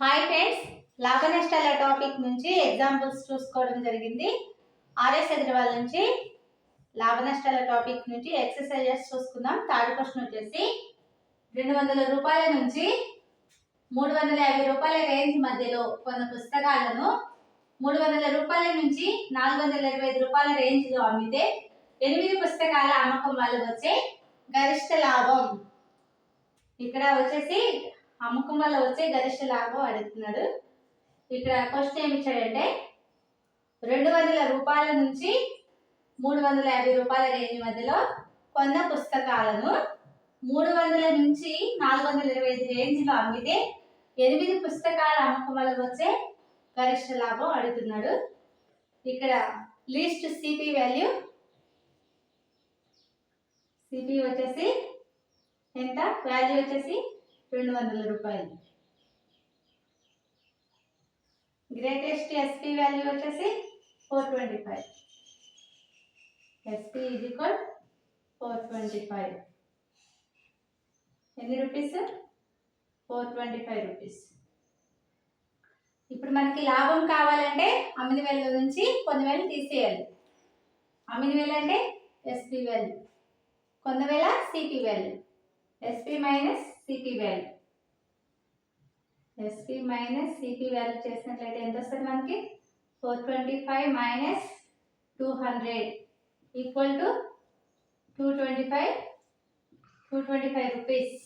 Hi friends, లాభ నష్టాల topic నుంచి ఎగ్జాంపుల్స్ చూసుకోవడం జరిగింది. ఆర్ఎస్ అగ్రవాల్ నుంచి లాభ నష్టాల టాపిక్ నుంచి ఎక్సర్సైజెస్ చూసుకుందాం. థర్డ్ క్వశ్చన్ వచ్చేసి 200 రూపాయల నుంచి 350 రూపాయల రేంజ్ మధ్యలో కొన్న పుస్తకాలను 300 రూపాయల నుంచి 425 రూపాయల రేంజ్లో అమ్మితే 8 పుస్తకాల అమ్మకం వల్ల వచ్చే గరిష్ట లాభం. ఇక్కడ వచ్చేసి అమ్మకం వల్ల వచ్చే గరిష్ట లాభం అడుగుతున్నాడు. ఇక్కడ క్వశ్చన్ ఏమి ఇచ్చాడంటే 200 రూపాయల నుంచి 350 రూపాయల రేంజ్ మధ్యలో కొన్న పుస్తకాలను 300 నుంచి 425 రేంజ్లో అమ్మితే 8 పుస్తకాల అమ్మకం వల్ల వచ్చే గరిష్ట లాభం అడుగుతున్నాడు. ఇక్కడ లీస్ట్ సిపి వాల్యూ వచ్చేసి ఎంత? వాల్యూ వచ్చేసి 200 రూపాయలు. గ్రేటెస్ట్ ఎస్పీ వాల్యూ వచ్చేసి 425. SP is equal 425. ఎన్ని రూపీస్? 425 రూపీస్. ఇప్పుడు మనకి లాభం కావాలంటే అమ్మిన వేల నుంచి కొన్ని వేలు తీసేయాలి. అమ్మిన వేలు అంటే ఎస్పీ వాల్యూ, కొన్న వేల CP value. SP minus CP value. SP minus CP value చేసినట్లయితే ఎంత వస్తుంది మనకి? 425 minus 200 equal to 225 rupees.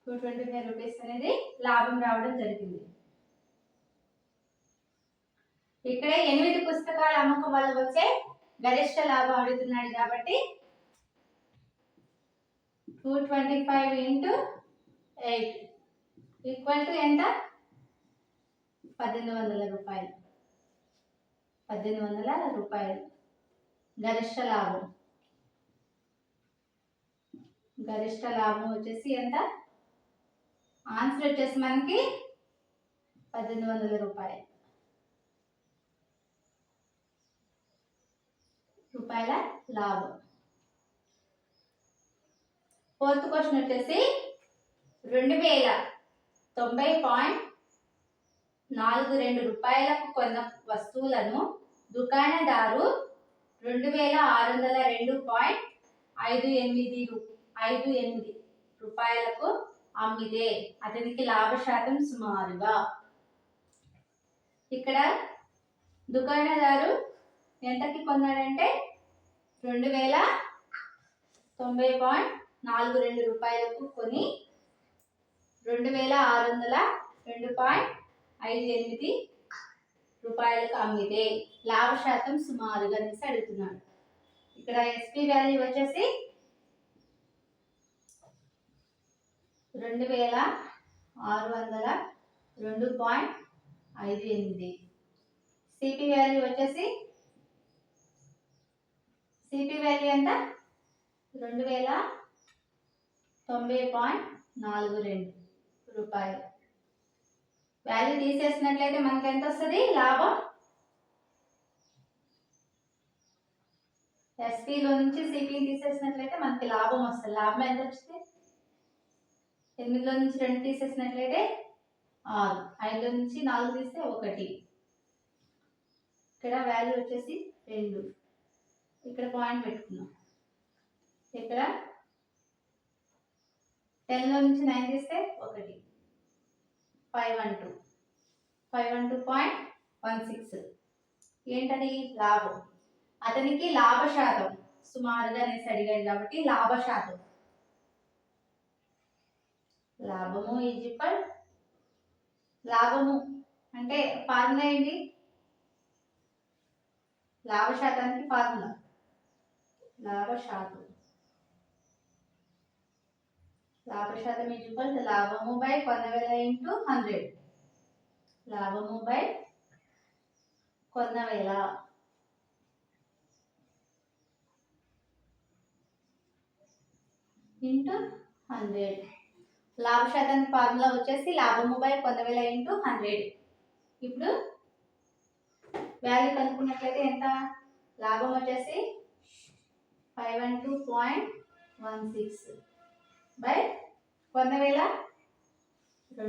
225 rupees అనేది లాభం రావడం జరిగింది. ఇక్కడ 8 పుస్తకాల అమ్మకం వల్ల వచ్చే గరిష్ట లాభం అడుగుతున్నాడు కాబట్టి 225 ఇంటూ 8 ఈక్వల్ టు ఎంత? 1800 రూపాయలు. 1800 రూపాయలు గరిష్ట లాభం. గరిష్ట లాభం వచ్చేసి ఎంత? ఆన్సర్ వచ్చేసి మనకి 1800 రూపాయల లాభం. ఫోర్త్ క్వశ్చన్ వచ్చేసి 2090.42 రూపాయలకు కొన్న వస్తువులను దుకాణదారు 2602.58 రూపాయలకు అమ్మితే అతనికి లాభ శాతం సుమారుగా. ఇక్కడ దుకాణదారు ఎంతకి కొన్నాడంటే 2090.42 రూపాయలకు కొని 2602.58 రూపాయలకు అమ్మితే లాభ శాతం సుమారుగా అనేసి అడుగుతున్నాడు. ఇక్కడ ఎస్పీ వాల్యూ వచ్చేసి 2602.58. సిపి వాల్యూ వచ్చేసి ఎంత? 2090.42 రూపాయలు. వాల్యూ తీసేసినట్లయితే మనకి ఎంత వస్తుంది లాభం? ఎస్పీలో నుంచి సిపిని తీసేసినట్లయితే మనకి లాభం వస్తుంది. లాభం ఎంత వచ్చింది? 8లో నుంచి 2 తీసేసినట్లయితే 6, 5లో నుంచి 4 తీస్తే 1. ఇక్కడ వాల్యూ వచ్చేసి 2. ఇక్కడ పాయింట్ పెట్టుకున్నాం. ఇక్కడ 10లో నుంచి 9 తీస్తే 1. 512.16. ఏంటది? లాభం. అతనికి లాభ శాతం సుమారుగా అనేసి అడిగాడు కాబట్టి లాభ శాతం. లాభము ఈజ్ ఈక్వల్, లాభము అంటే ఫార్ములా ఏంటి? లాభ శాతానికి ఫార్ములా లాభ శాతం. లాభ శాతం ఈజ్ ఈక్వల్ లాభము బై కొన్న వేల ఇంటూ 100. లాభము బై కొన్న వేల ఇంటూ 100. లాభ శాతానికి ఫార్ములా వచ్చేసి లాభము బై కొన్న వేల ఇంటూ 100. ఇప్పుడు వాల్యూ కనుక్కున్నట్లయితే ఎంత? లాభం వచ్చేసి 512.16 బై 1000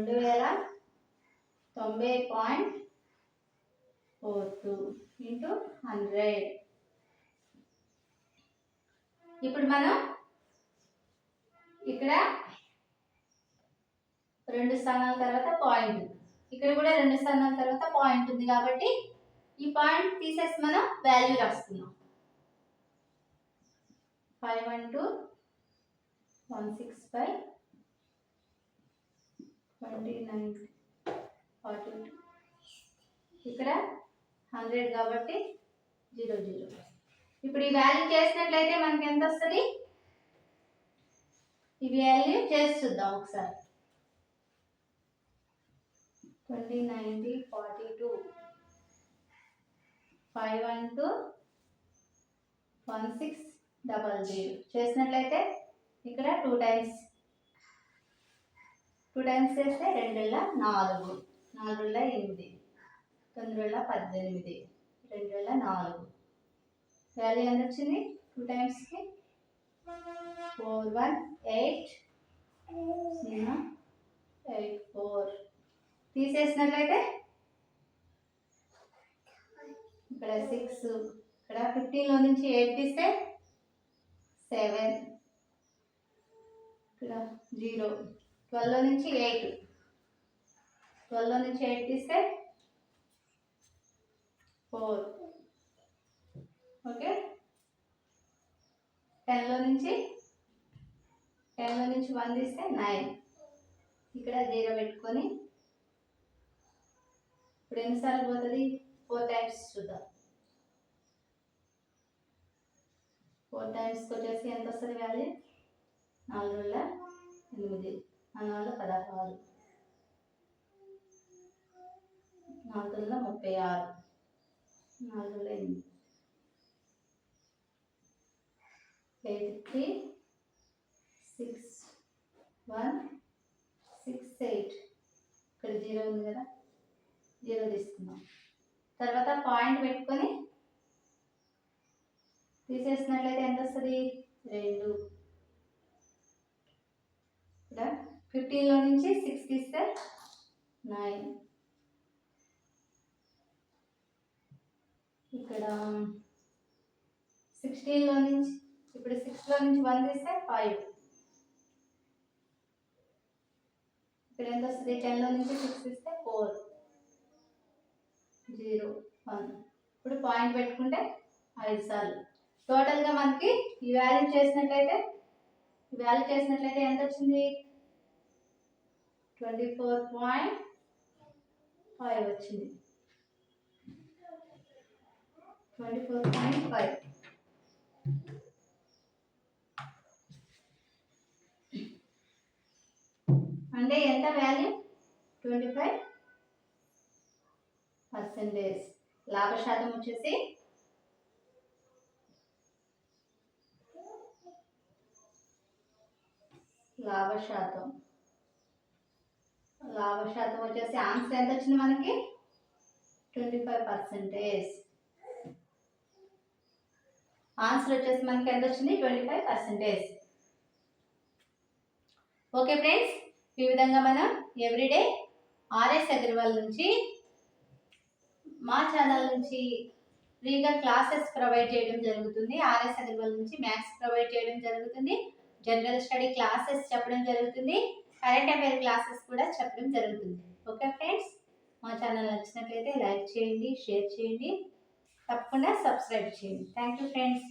2090.42 ఇంటూ 100. ఇప్పుడు మనం ఇక్కడ 2 స్థానాల తర్వాత పాయింట్, ఇక్కడ కూడా 2 స్థానాల తర్వాత పాయింట్ ఉంది కాబట్టి ఈ పాయింట్ తీసేసి మనం వాల్యూ రాస్తున్నాం. 512.16/29.42 ఇక్కడ 100 కాబట్టి 00. ఇప్పుడు ఈ వాల్యూ చేసినట్లయితే మనకి ఎంత వస్తుంది? ఈ వాల్యూ చేసి చూద్దాం ఒకసారి. 2090.42 512.1600 చేసినట్లయితే ఇక్కడ 2 టైమ్స్ చేస్తే 2 4 4 8 9 18 2 4 వాల్యూ ఎంత వచ్చింది? 2 టైమ్స్కి 418084. తీసేసినట్లయితే ఇక్కడ 6, ఇక్కడ 15లో నుంచి 8 తీస్తే 7, ఇక్కడ 0, 12లో నుంచి 8 తీస్తే 4. ఓకే, 10లో నుంచి 1 తీస్తే 9. ఇక్కడ 0 పెట్టుకొని ఇప్పుడు ఎన్నిసార్లు పోతుంది? 4 టైమ్స్ చూద్దాం. 4 టైమ్స్కి వచ్చేసి ఎంత వస్తుంది వాల్యూ? 4 8 4 16 4 36 4 8 83 6 1 6 8. ఇక్కడ 0 ఉంది కదా, 0 తీసుకున్నాం. తర్వాత పాయింట్ పెట్టుకొని తీసేసినట్లయితే ఎంత వస్తుంది? 2. ఇక్కడ 15లో నుంచి 6 తీస్తే 9. ఇక్కడ 16లో నుంచి, ఇప్పుడు 6లో నుంచి 1 తీస్తే 5. ఇక్కడ ఎంత వస్తుంది? 10లో నుంచి 6 తీస్తే 4 0 1. ఇప్పుడు పాయింట్ పెట్టుకుంటే 5 సార్లు. టోటల్గా మనకి ఈ వాల్యూ చేసినట్లయితే ఎంత వచ్చింది? 24.5 వచ్చింది. 24.5. అంటే ఎంత వాల్యూ? 25%. లాభ శాతం వచ్చేసి లాభ శాతం వచ్చేసి ఆన్సర్ ఎంత వచ్చింది మనకి? 25%. ఆన్సర్ వచ్చేసి మనకి ఎంత వచ్చింది? 25%. ఓకే ఫ్రెండ్స్, ఈ విధంగా మనం ఎవ్రీడే ఆర్ఎస్ అగర్వాల్ నుంచి మా ఛానల్ నుంచి ఫ్రీగా క్లాసెస్ ప్రొవైడ్ చేయడం జరుగుతుంది. ఆర్ఎస్ అగర్వాల్ నుంచి మ్యాథ్స్ ప్రొవైడ్ చేయడం జరుగుతుంది, జనరల్ స్టడీ క్లాసెస్ చెప్పడం జరుగుతుంది, కరెంట్ అఫైర్ క్లాసెస్ కూడా చెప్పడం జరుగుతుంది. ఓకే ఫ్రెండ్స్, మా ఛానల్ నచ్చినట్లయితే లైక్ చేయండి, షేర్ చేయండి, తప్పకుండా సబ్స్క్రైబ్ చేయండి. Thank you friends.